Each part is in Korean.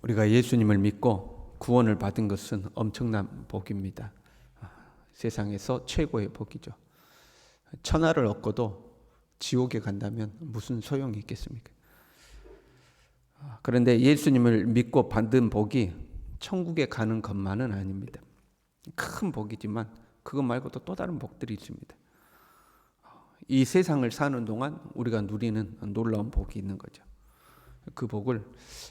우리가 예수님을 믿고 구원을 받은 것은 엄청난 복입니다. 세상에서 최고의 복이죠. 천하를 얻고도 지옥에 간다면 무슨 소용이 있겠습니까? 그런데 예수님을 믿고 받은 복이 천국에 가는 것만은 아닙니다. 큰 복이지만 그것 말고도 또 다른 복들이 있습니다. 이 세상을 사는 동안 우리가 누리는 놀라운 복이 있는 거죠. 그 복을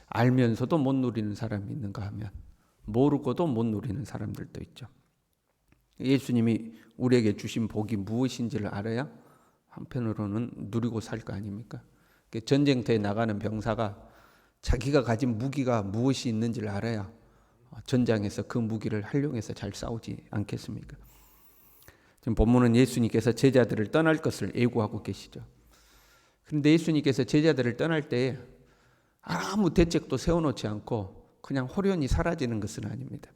알면서도 못 누리는 사람이 있는가 하면 모르고도 못 누리는 사람들도 있죠. 예수님이 우리에게 주신 복이 무엇인지를 알아야 한편으로는 누리고 살 거 아닙니까? 전쟁터에 나가는 병사가 자기가 가진 무기가 무엇이 있는지를 알아야 전장에서 그 무기를 활용해서 잘 싸우지 않겠습니까? 지금 본문은 예수님께서 제자들을 떠날 것을 예고하고 계시죠. 그런데 예수님께서 제자들을 떠날 때에 아무 대책도 세워놓지 않고 그냥 호련히 사라지는 것은 아닙니다.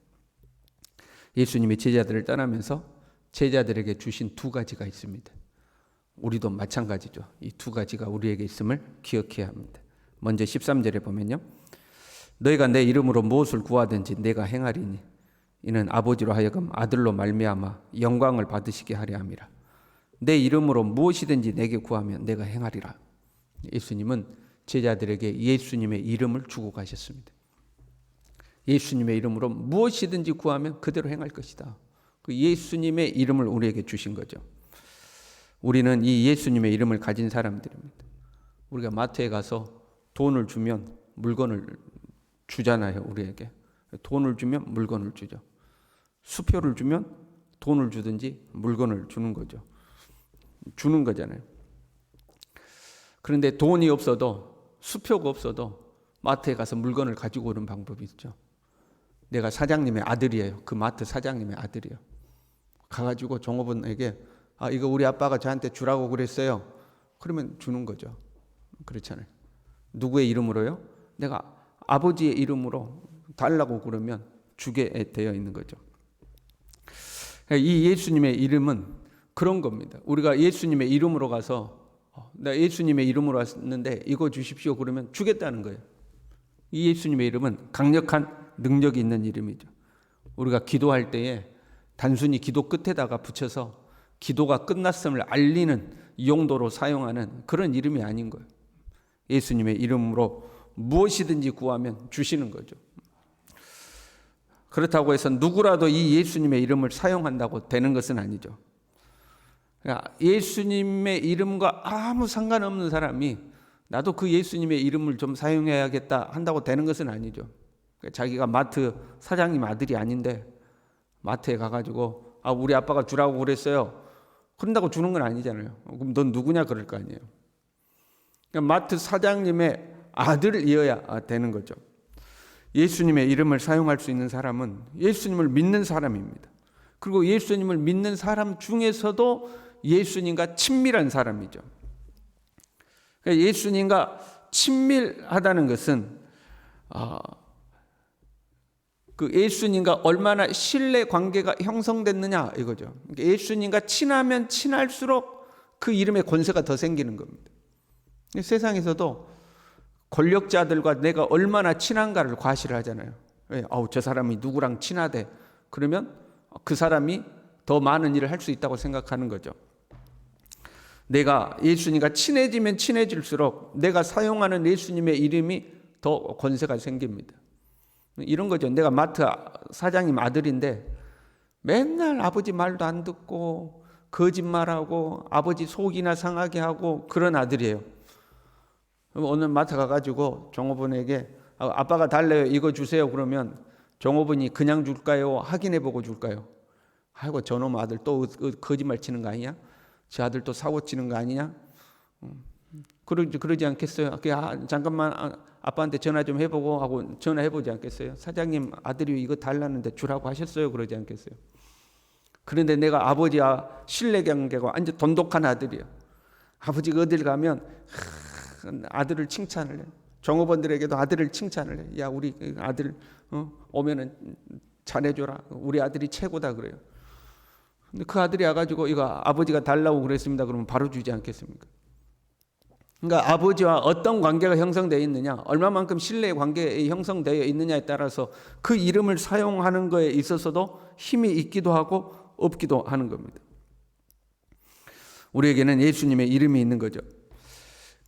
예수님이 제자들을 떠나면서 제자들에게 주신 두 가지가 있습니다. 우리도 마찬가지죠. 이 두 가지가 우리에게 있음을 기억해야 합니다. 먼저 13절에 보면요. 너희가 내 이름으로 무엇을 구하든지 내가 행하리니 이는 아버지로 하여금 아들로 말미암아 영광을 받으시게 하려 함이라. 내 이름으로 무엇이든지 내게 구하면 내가 행하리라. 예수님은 제자들에게 예수님의 이름을 주고 가셨습니다. 예수님의 이름으로 무엇이든지 구하면 그대로 행할 것이다. 그 예수님의 이름을 우리에게 주신 거죠. 우리는 이 예수님의 이름을 가진 사람들입니다. 우리가 마트에 가서 돈을 주면 물건을 주잖아요. 우리에게 돈을 주면 물건을 주죠. 수표를 주면 돈을 주든지 물건을 주는 거죠. 주는 거잖아요. 그런데 돈이 없어도 수표가 없어도 마트에 가서 물건을 가지고 오는 방법이 있죠. 내가 사장님의 아들이에요. 그 마트 사장님의 아들이에요. 가가지고 종업원에게 이거 우리 아빠가 저한테 주라고 그랬어요. 그러면 주는 거죠. 그렇잖아요. 누구의 이름으로요? 내가 아버지의 이름으로 달라고 그러면 주게 되어 있는 거죠. 이 예수님의 이름은 그런 겁니다. 우리가 예수님의 이름으로 가서 나 예수님의 이름으로 왔는데 이거 주십시오 그러면 주겠다는 거예요. 이 예수님의 이름은 강력한 능력이 있는 이름이죠. 우리가 기도할 때에 단순히 기도 끝에다가 붙여서 기도가 끝났음을 알리는 용도로 사용하는 그런 이름이 아닌 거예요. 예수님의 이름으로 무엇이든지 구하면 주시는 거죠. 그렇다고 해서 누구라도 이 예수님의 이름을 사용한다고 되는 것은 아니죠. 예수님의 이름과 아무 상관없는 사람이 나도 그 예수님의 이름을 좀 사용해야겠다 한다고 되는 것은 아니죠. 자기가 마트 사장님 아들이 아닌데 마트에 가가지고 우리 아빠가 주라고 그랬어요. 그런다고 주는 건 아니잖아요. 그럼 넌 누구냐 그럴 거 아니에요. 마트 사장님의 아들이어야 되는 거죠. 예수님의 이름을 사용할 수 있는 사람은 예수님을 믿는 사람입니다. 그리고 예수님을 믿는 사람 중에서도 예수님과 친밀한 사람이죠. 예수님과 친밀하다는 것은 그 예수님과 얼마나 신뢰 관계가 형성됐느냐 이거죠. 예수님과 친하면 친할수록 그 이름의 권세가 더 생기는 겁니다. 세상에서도 권력자들과 내가 얼마나 친한가를 과시를 하잖아요. 저 사람이 누구랑 친하대. 그러면 그 사람이 더 많은 일을 할 수 있다고 생각하는 거죠. 내가 예수님과 친해지면 친해질수록 내가 사용하는 예수님의 이름이 더 권세가 생깁니다. 이런 거죠. 내가 마트 사장님 아들인데 맨날 아버지 말도 안 듣고 거짓말하고 아버지 속이나 상하게 하고 그런 아들이에요. 오늘 마트 가가지고 종업원에게 아빠가 달래요. 이거 주세요. 그러면 종업원이 그냥 줄까요? 확인해보고 줄까요? 아이고 저놈 아들 또 거짓말 치는 거 아니냐? 저 아들 또 사고 치는 거 아니냐? 그러지 않겠어요? 잠깐만 아빠한테 전화 좀 해보고 하고 전화해보지 않겠어요? 사장님 아들이 이거 달라는데 주라고 하셨어요? 그러지 않겠어요? 그런데 내가 아버지와 신뢰관계가 완전 돈독한 아들이에요. 아버지가 어딜 가면 아들을 칭찬을 해요. 종업원들에게도 아들을 칭찬을 해요. 야 우리 아들 오면은 잘해줘라. 우리 아들이 최고다 그래요. 근데 그 아들이 와가지고 이거 아버지가 달라고 그랬습니다. 그러면 바로 주지 않겠습니까? 그러니까 아버지와 어떤 관계가 형성되어 있느냐, 얼마만큼 신뢰의 관계에 형성되어 있느냐에 따라서 그 이름을 사용하는 것에 있어서도 힘이 있기도 하고 없기도 하는 겁니다. 우리에게는 예수님의 이름이 있는 거죠.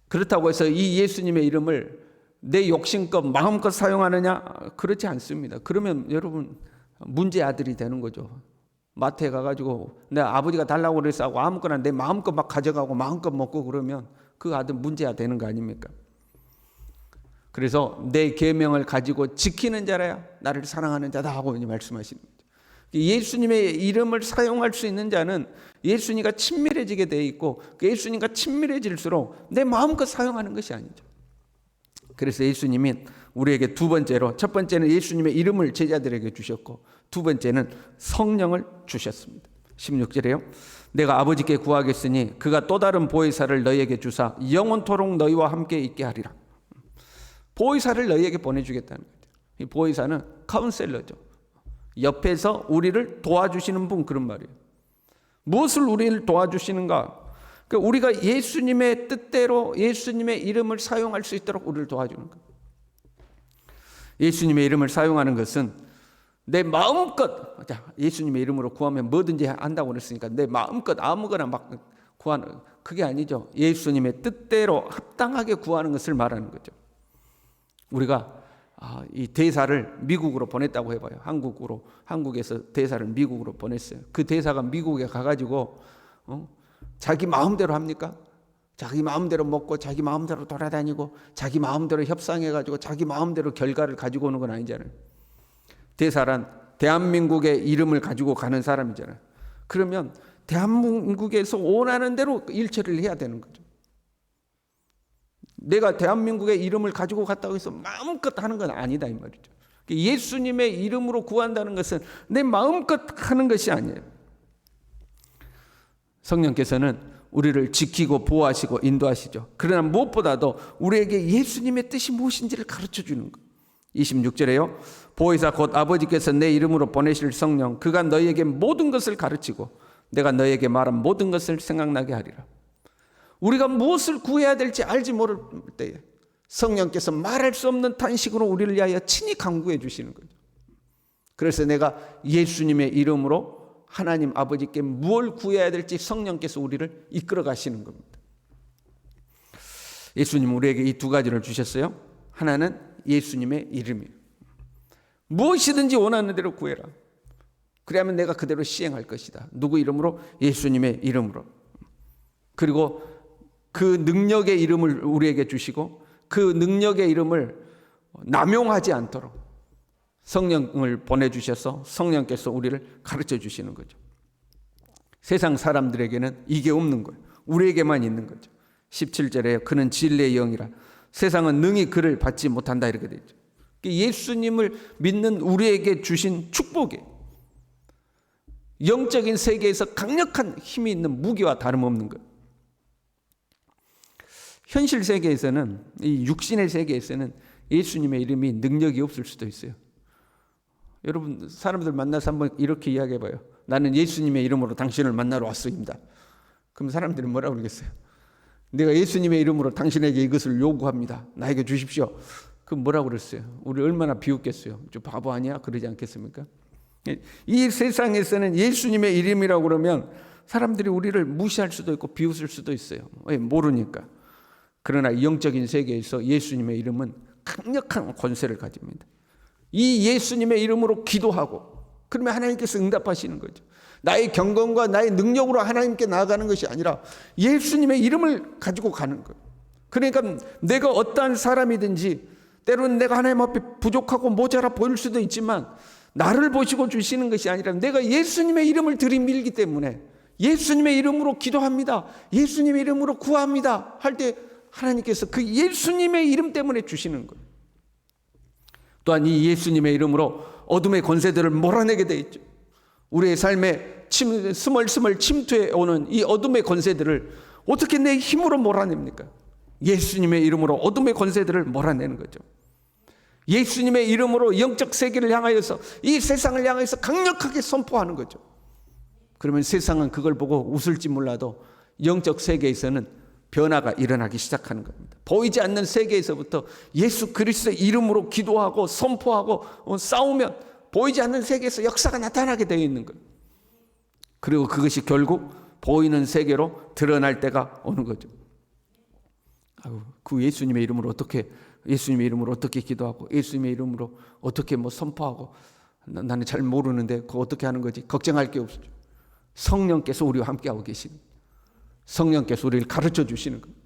그렇다고 해서 이 예수님의 이름을 내 욕심껏 마음껏 사용하느냐? 그렇지 않습니다. 그러면 여러분 문제 아들이 되는 거죠. 마트에 가가지고 내 아버지가 달라고 그래서 하고 아무거나 내 마음껏 막 가져가고 마음껏 먹고 그러면 그 아들 문제가 되는 거 아닙니까? 그래서 내 계명을 가지고 지키는 자라야 나를 사랑하는 자다 하고 말씀하시는 거죠. 예수님의 이름을 사용할 수 있는 자는 예수님과 친밀해지게 돼 있고 예수님과 친밀해질수록 내 마음껏 사용하는 것이 아니죠. 그래서 예수님이 우리에게 두 번째로, 첫 번째는 예수님의 이름을 제자들에게 주셨고 두 번째는 성령을 주셨습니다. 16절에요. 내가 아버지께 구하겠으니 그가 또 다른 보혜사를 너희에게 주사 영원토록 너희와 함께 있게 하리라. 보혜사를 너희에게 보내주겠다는 거죠. 이 보혜사는 카운셀러죠. 옆에서 우리를 도와주시는 분, 그런 말이에요. 무엇을 우리를 도와주시는가? 그러니까 우리가 예수님의 뜻대로 예수님의 이름을 사용할 수 있도록 우리를 도와주는 거예요. 예수님의 이름을 사용하는 것은 내 마음껏, 예수님의 이름으로 구하면 뭐든지 한다고 그랬으니까 내 마음껏 아무거나 막 구하는, 그게 아니죠. 예수님의 뜻대로 합당하게 구하는 것을 말하는 거죠. 우리가 이 대사를 미국으로 보냈다고 해봐요. 한국에서 대사를 미국으로 보냈어요. 그 대사가 미국에 가가지고 자기 마음대로 합니까? 자기 마음대로 먹고 자기 마음대로 돌아다니고 자기 마음대로 협상해가지고 자기 마음대로 결과를 가지고 오는 건 아니잖아요. 대사란 대한민국의 이름을 가지고 가는 사람이잖아요. 그러면 대한민국에서 원하는 대로 일처리를 해야 되는 거죠. 내가 대한민국의 이름을 가지고 갔다고 해서 마음껏 하는 건 아니다 이 말이죠. 예수님의 이름으로 구한다는 것은 내 마음껏 하는 것이 아니에요. 성령께서는 우리를 지키고 보호하시고 인도하시죠. 그러나 무엇보다도 우리에게 예수님의 뜻이 무엇인지를 가르쳐 주는 거예요. 26절에요. 보혜사 곧 아버지께서 내 이름으로 보내실 성령, 그가 너희에게 모든 것을 가르치고 내가 너희에게 말한 모든 것을 생각나게 하리라. 우리가 무엇을 구해야 될지 알지 모를 때에 성령께서 말할 수 없는 탄식으로 우리를 위하여 친히 간구해 주시는 거죠. 그래서 내가 예수님의 이름으로 하나님 아버지께 무엇을 구해야 될지 성령께서 우리를 이끌어 가시는 겁니다. 예수님 우리에게 이 두 가지를 주셨어요. 하나는 예수님의 이름이에요. 무엇이든지 원하는 대로 구해라. 그래야만 내가 그대로 시행할 것이다. 누구 이름으로? 예수님의 이름으로. 그리고 그 능력의 이름을 우리에게 주시고 그 능력의 이름을 남용하지 않도록 성령을 보내주셔서 성령께서 우리를 가르쳐 주시는 거죠. 세상 사람들에게는 이게 없는 거예요. 우리에게만 있는 거죠. 17절에 그는 진리의 영이라 세상은 능히 그를 받지 못한다 이렇게 되어 있죠. 예수님을 믿는 우리에게 주신 축복이에요. 영적인 세계에서 강력한 힘이 있는 무기와 다름없는 거예요. 현실 세계에서는, 이 육신의 세계에서는 예수님의 이름이 능력이 없을 수도 있어요. 여러분 사람들 만나서 한번 이렇게 이야기해봐요. 나는 예수님의 이름으로 당신을 만나러 왔습니다. 그럼 사람들은 뭐라고 그러겠어요? 내가 예수님의 이름으로 당신에게 이것을 요구합니다. 나에게 주십시오. 그럼 뭐라고 그랬어요? 우리 얼마나 비웃겠어요. 저 바보 아니야? 그러지 않겠습니까? 이 세상에서는 예수님의 이름이라고 그러면 사람들이 우리를 무시할 수도 있고 비웃을 수도 있어요. 왜? 모르니까. 그러나 영적인 세계에서 예수님의 이름은 강력한 권세를 가집니다. 이 예수님의 이름으로 기도하고 그러면 하나님께서 응답하시는 거죠. 나의 경건과 나의 능력으로 하나님께 나아가는 것이 아니라 예수님의 이름을 가지고 가는 거예요. 그러니까 내가 어떠한 사람이든지 때로는 내가 하나님 앞에 부족하고 모자라 보일 수도 있지만 나를 보시고 주시는 것이 아니라 내가 예수님의 이름을 들이밀기 때문에 예수님의 이름으로 기도합니다. 예수님의 이름으로 구합니다. 할 때 하나님께서 그 예수님의 이름 때문에 주시는 거예요. 또한 이 예수님의 이름으로 어둠의 권세들을 몰아내게 돼 있죠. 우리의 삶에 스멀스멀 침투해 오는 이 어둠의 권세들을 어떻게 내 힘으로 몰아냅니까? 예수님의 이름으로 어둠의 권세들을 몰아내는 거죠. 예수님의 이름으로 영적 세계를 향하여서 이 세상을 향해서 강력하게 선포하는 거죠. 그러면 세상은 그걸 보고 웃을지 몰라도 영적 세계에서는 변화가 일어나기 시작하는 겁니다. 보이지 않는 세계에서부터 예수 그리스도의 이름으로 기도하고 선포하고 싸우면 보이지 않는 세계에서 역사가 나타나게 되어 있는 거예요. 그리고 그것이 결국 보이는 세계로 드러날 때가 오는 거죠. 그 예수님의 이름으로 어떻게 기도하고 예수님의 이름으로 어떻게 선포하고 나는 잘 모르는데 그거 어떻게 하는 거지? 걱정할 게 없죠. 성령께서 우리와 함께하고 계시는, 성령께서 우리를 가르쳐 주시는 겁니다.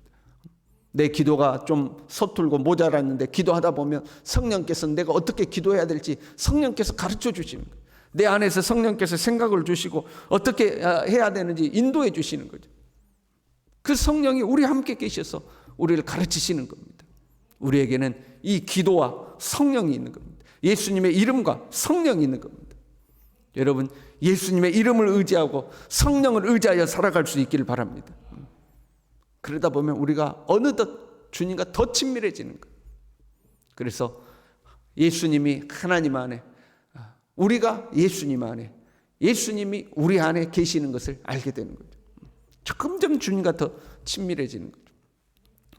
내 기도가 좀 서툴고 모자랐는데 기도하다 보면 성령께서 내가 어떻게 기도해야 될지 성령께서 가르쳐 주시는 거예요. 내 안에서 성령께서 생각을 주시고 어떻게 해야 되는지 인도해 주시는 거죠. 그 성령이 우리와 함께 계셔서 우리를 가르치시는 겁니다. 우리에게는 이 기도와 성령이 있는 겁니다. 예수님의 이름과 성령이 있는 겁니다. 여러분, 예수님의 이름을 의지하고 성령을 의지하여 살아갈 수 있기를 바랍니다. 그러다 보면 우리가 어느덧 주님과 더 친밀해지는 거예요. 그래서 예수님이 하나님 안에, 우리가 예수님 안에, 예수님이 우리 안에 계시는 것을 알게 되는 거죠. 점점 주님과 더 친밀해지는 거죠.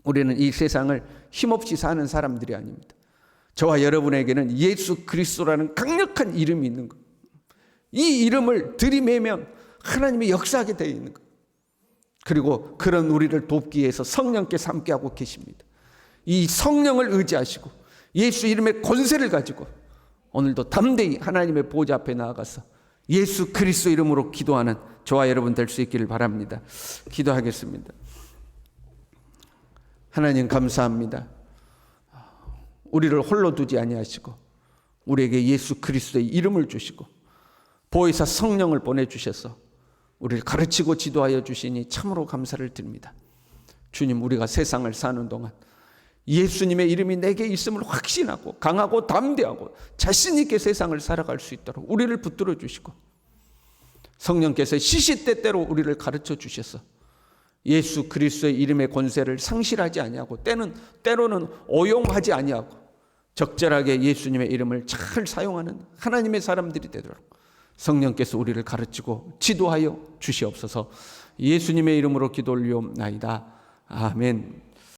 우리는 이 세상을 힘없이 사는 사람들이 아닙니다. 저와 여러분에게는 예수 그리스도라는 강력한 이름이 있는 거예요. 이 이름을 들이매면 하나님이 역사하게 되어 있는 거예요. 그리고 그런 우리를 돕기 위해서 성령께서 함께하고 계십니다. 이 성령을 의지하시고 예수 이름의 권세를 가지고 오늘도 담대히 하나님의 보좌 앞에 나아가서 예수 그리스도 이름으로 기도하는 저와 여러분 될 수 있기를 바랍니다. 기도하겠습니다. 하나님 감사합니다. 우리를 홀로 두지 아니하시고 우리에게 예수 그리스도의 이름을 주시고 보혜사 성령을 보내주셔서 우리를 가르치고 지도하여 주시니 참으로 감사를 드립니다. 주님, 우리가 세상을 사는 동안 예수님의 이름이 내게 있음을 확신하고 강하고 담대하고 자신 있게 세상을 살아갈 수 있도록 우리를 붙들어 주시고 성령께서 시시때때로 우리를 가르쳐 주셔서 예수 그리스도의 이름의 권세를 상실하지 아니하고 때로는 오용하지 아니하고 적절하게 예수님의 이름을 잘 사용하는 하나님의 사람들이 되도록 성령께서 우리를 가르치고 지도하여 주시옵소서. 예수님의 이름으로 기도 올리옵나이다. 아멘.